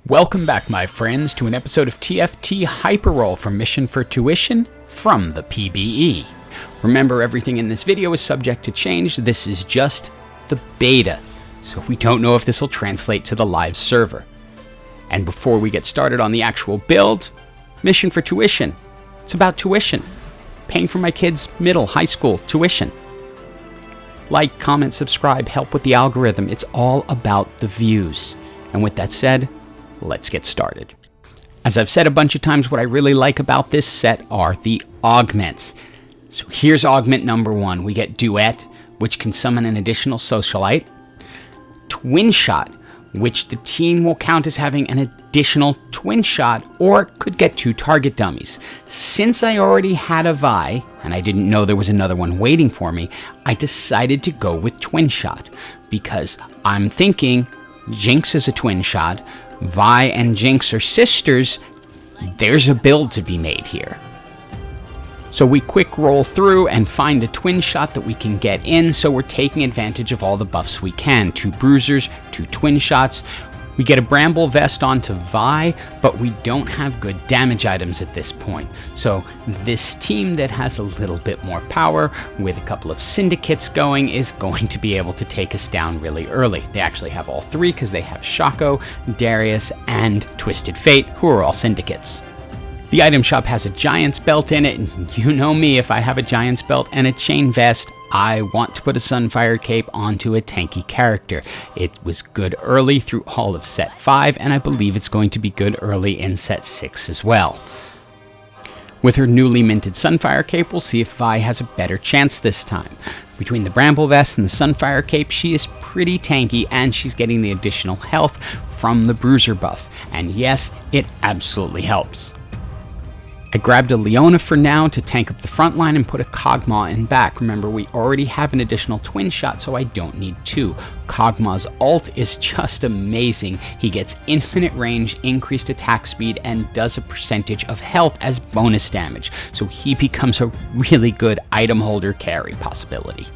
Welcome back, my friends, to an episode of TFT Hyperroll from Mission for Tuition from the PBE. Remember, everything in this video is subject to change. This is just the beta, so we don't know if this will translate to the live server. And before we get started on the actual build, Mission for Tuition. It's about tuition. Paying for my kids' middle, high school tuition. Like, comment, subscribe, help with the algorithm. It's all about the views. And with that said, let's get started. As I've said a bunch of times, what I really like about this set are the augments. So here's augment number 1. We get Duet, which can summon an additional socialite. Twinshot, which the team will count as having an additional twin shot or could get 2 target dummies. Since I already had a Vi, and I didn't know there was another one waiting for me, I decided to go with Twinshot because I'm thinking Jinx is a twin shot, Vi and Jinx are sisters. There's a build to be made here. So we quick roll through and find a twin shot that we can get in, so we're taking advantage of all the buffs we can. 2 bruisers, 2 twin shots. We get a bramble vest onto Vi, but we don't have good damage items at this point. So this team that has a little bit more power with a couple of syndicates going is going to be able to take us down really early. They actually have all 3 because they have Shaco, Darius, and Twisted Fate, who are all syndicates. The item shop has a Giant's Belt in it, and you know me, if I have a Giant's Belt and a chain vest, I want to put a Sunfire Cape onto a tanky character. It was good early through all of set 5, and I believe it's going to be good early in set 6 as well. With her newly minted Sunfire Cape, we'll see if Vi has a better chance this time. Between the Bramble Vest and the Sunfire Cape, she is pretty tanky, and she's getting the additional health from the Bruiser buff. And yes, it absolutely helps. I grabbed a Leona for now to tank up the front line and put a Kog'Maw in back. Remember, we already have an additional twin shot, so I don't need 2. Kog'Maw's ult is just amazing. He gets infinite range, increased attack speed, and does a percentage of health as bonus damage. So he becomes a really good item holder carry possibility.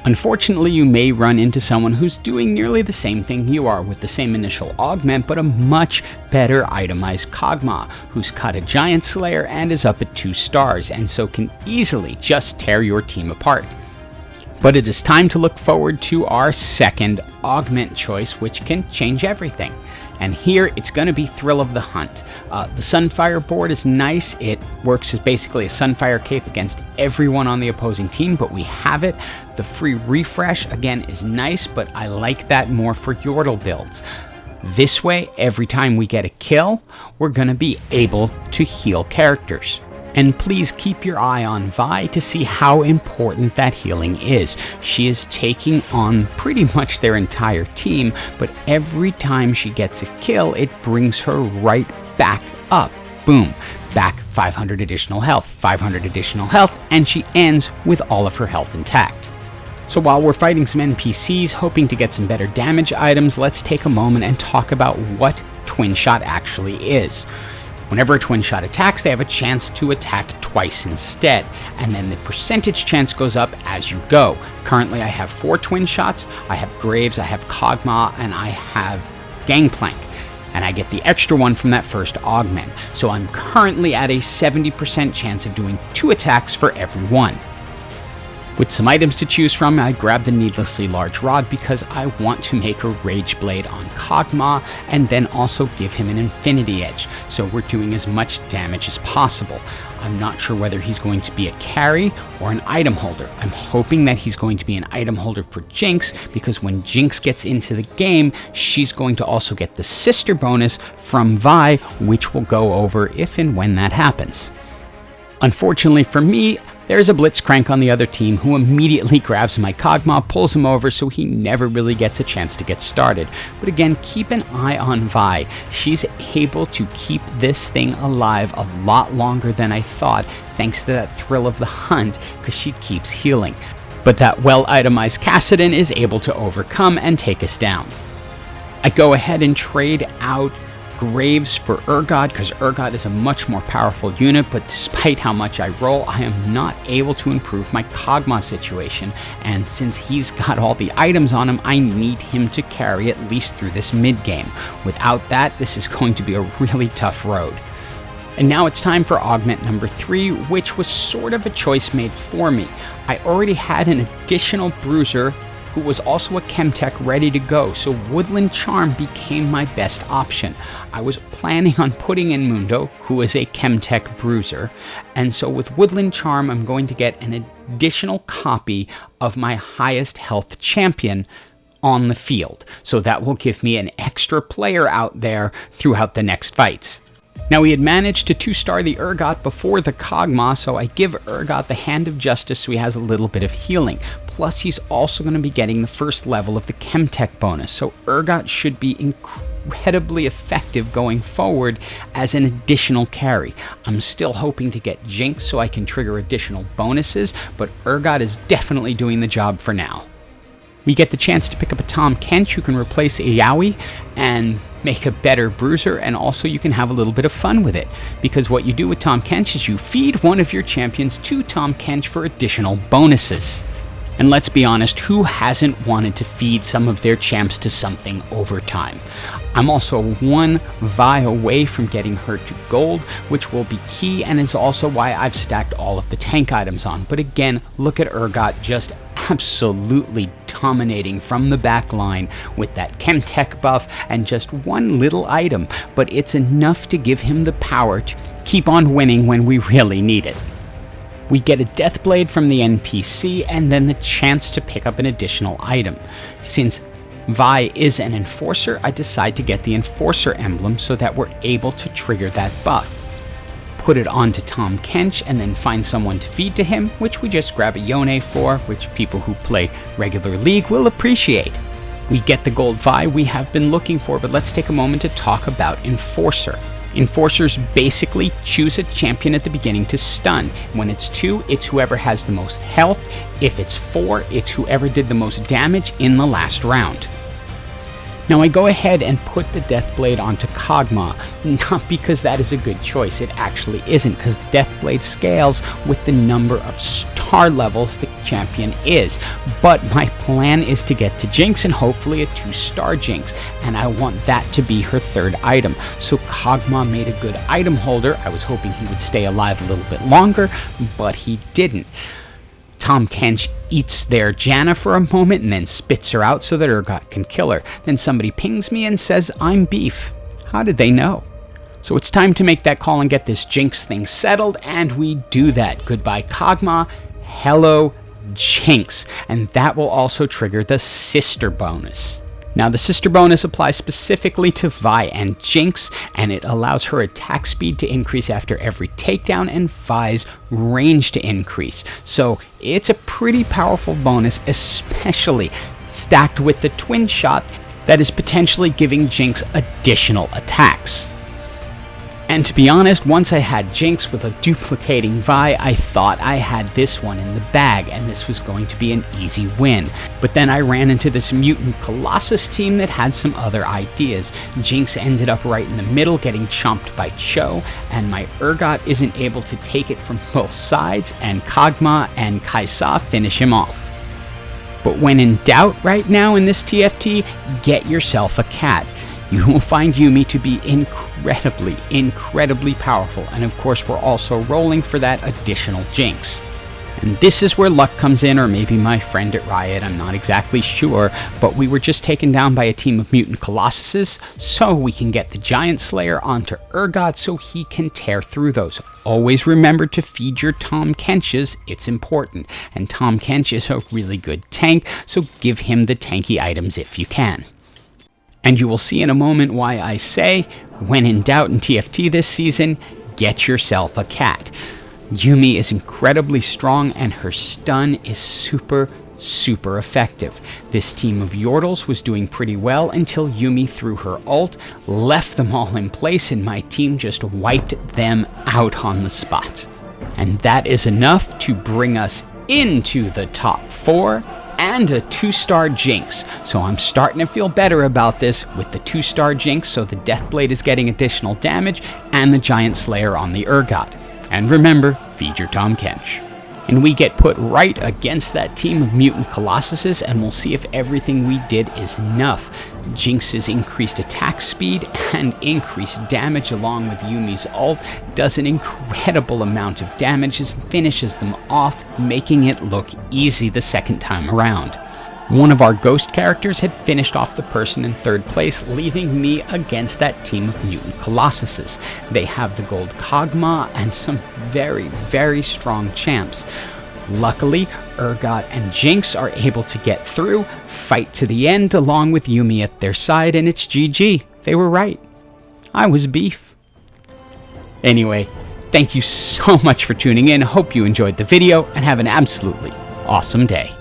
Unfortunately, you may run into someone who's doing nearly the same thing you are with the same initial augment, but a much better itemized Kog'Maw, who's cut a Giant Slayer and is up at 2 stars, and so can easily just tear your team apart. But it is time to look forward to our second augment choice, which can change everything. And here, it's going to be Thrill of the Hunt. The Sunfire board is nice. It works as basically a Sunfire Cape against everyone on the opposing team, but we have it. The free refresh, again, is nice, but I like that more for Yordle builds. This way, every time we get a kill, we're going to be able to heal characters. And please keep your eye on Vi to see how important that healing is. She is taking on pretty much their entire team, but every time she gets a kill, it brings her right back up. Boom. Back 500 additional health, 500 additional health, and she ends with all of her health intact. So while we're fighting some NPCs, hoping to get some better damage items, let's take a moment and talk about what Twinshot actually is. Whenever a twin shot attacks, they have a chance to attack twice instead, and then the percentage chance goes up as you go. Currently, I have 4 twin shots, I have Graves, I have Kog'Maw, and I have Gangplank, and I get the extra one from that first augment. So I'm currently at a 70% chance of doing 2 attacks for every one. With some items to choose from, I grabbed the needlessly large rod because I want to make a Rage Blade on Kog'Maw and then also give him an Infinity Edge, so we're doing as much damage as possible. I'm not sure whether he's going to be a carry or an item holder. I'm hoping that he's going to be an item holder for Jinx, because when Jinx gets into the game, she's going to also get the sister bonus from Vi, which will go over if and when that happens. Unfortunately for me, there's a Blitzcrank on the other team who immediately grabs my Kog'Maw, pulls him over, so he never really gets a chance to get started. But again, keep an eye on Vi. She's able to keep this thing alive a lot longer than I thought, thanks to that Thrill of the Hunt, because she keeps healing. But that well-itemized Kassadin is able to overcome and take us down. I go ahead and trade out Graves for Urgot, because Urgot is a much more powerful unit, but despite how much I roll, I am not able to improve my Kog'Maw situation, and since he's got all the items on him, I need him to carry at least through this mid-game. Without that, this is going to be a really tough road. And now it's time for augment number 3, which was sort of a choice made for me. I already had an additional bruiser who was also a chemtech ready to go, so Woodland Charm became my best option. I was planning on putting in Mundo, who is a chemtech bruiser, and so with Woodland Charm I'm going to get an additional copy of my highest health champion on the field, so that will give me an extra player out there throughout the next fights. Now, we had managed to 2-star the Urgot before the Kog'Maw, so I give Urgot the Hand of Justice so he has a little bit of healing. Plus, he's also going to be getting the first level of the Chemtech bonus, so Urgot should be incredibly effective going forward as an additional carry. I'm still hoping to get Jinx so I can trigger additional bonuses, but Urgot is definitely doing the job for now. We get the chance to pick up a Tahm Kench who can replace a Yaoi and make a better bruiser, and also you can have a little bit of fun with it, because what you do with Tahm Kench is you feed one of your champions to Tahm Kench for additional bonuses. And let's be honest, who hasn't wanted to feed some of their champs to something over time? I'm also 1 Vi away from getting her to gold, which will be key, and is also why I've stacked all of the tank items on. But again, look at Urgot just absolutely dominating from the back line with that Chemtech buff and just 1 little item, but it's enough to give him the power to keep on winning when we really need it. We get a Deathblade from the NPC and then the chance to pick up an additional item. Since Vi is an Enforcer, I decide to get the Enforcer emblem so that we're able to trigger that buff. Put it onto Tahm Kench and then find someone to feed to him, which we just grab a Yone for, which people who play regular League will appreciate. We get the gold Vi we have been looking for, but let's take a moment to talk about Enforcer. Enforcers basically choose a champion at the beginning to stun. When it's 2, it's whoever has the most health. If it's 4, it's whoever did the most damage in the last round. Now I go ahead and put the Deathblade onto Kog'Maw, not because that is a good choice, it actually isn't, because the Deathblade scales with the number of star levels the champion is. But my plan is to get to Jinx and hopefully a 2-star Jinx, and I want that to be her 3rd item. So Kog'Maw made a good item holder. I was hoping he would stay alive a little bit longer, but he didn't. Tahm Kench eats their Janna for a moment and then spits her out so that Urgot can kill her. Then somebody pings me and says I'm beef. How did they know? So it's time to make that call and get this Jinx thing settled, and we do that. Goodbye Kog'Maw, hello Jinx, and that will also trigger the sister bonus. Now the sister bonus applies specifically to Vi and Jinx, and it allows her attack speed to increase after every takedown and Vi's range to increase. So it's a pretty powerful bonus, especially stacked with the Twinshot that is potentially giving Jinx additional attacks. And to be honest, once I had Jinx with a duplicating Vi, I thought I had this one in the bag, and this was going to be an easy win. But then I ran into this Mutant Colossus team that had some other ideas. Jinx ended up right in the middle, getting chomped by Cho, and my Urgot isn't able to take it from both sides, and Kog'Maw and Kai'Sa finish him off. But when in doubt right now in this TFT, get yourself a cat. You will find Yuumi to be incredibly powerful, and of course we're also rolling for that additional Jinx. And this is where luck comes in, or maybe my friend at Riot, I'm not exactly sure, but we were just taken down by a team of Mutant Colossuses, so we can get the Giant Slayer onto Urgot so he can tear through those. Always remember to feed your Tahm Kenches, it's important, and Tahm Kench is a really good tank, so give him the tanky items if you can. And you will see in a moment why I say, when in doubt in TFT this season, get yourself a cat. Yuumi is incredibly strong and her stun is super effective. This team of Yordles was doing pretty well until Yuumi threw her ult, left them all in place, and my team just wiped them out on the spot. And that is enough to bring us into the top 4 and a 2-star Jinx. So I'm starting to feel better about this with the 2-star Jinx, so the Deathblade is getting additional damage, and the Giant Slayer on the Urgot. And remember, feed your Tahm Kench. And we get put right against that team of mutant colossuses, and we'll see if everything we did is enough. Jinx's increased attack speed and increased damage along with Yuumi's ult does an incredible amount of damage and finishes them off, making it look easy the second time around. One of our ghost characters had finished off the person in 3rd place, leaving me against that team of mutant colossuses. They have the gold Kog'Maw and some very, very strong champs. Luckily, Urgot and Jinx are able to get through, fight to the end along with Yuumi at their side, and it's GG. They were right. I was beef. Anyway, thank you so much for tuning in. Hope you enjoyed the video and have an absolutely awesome day.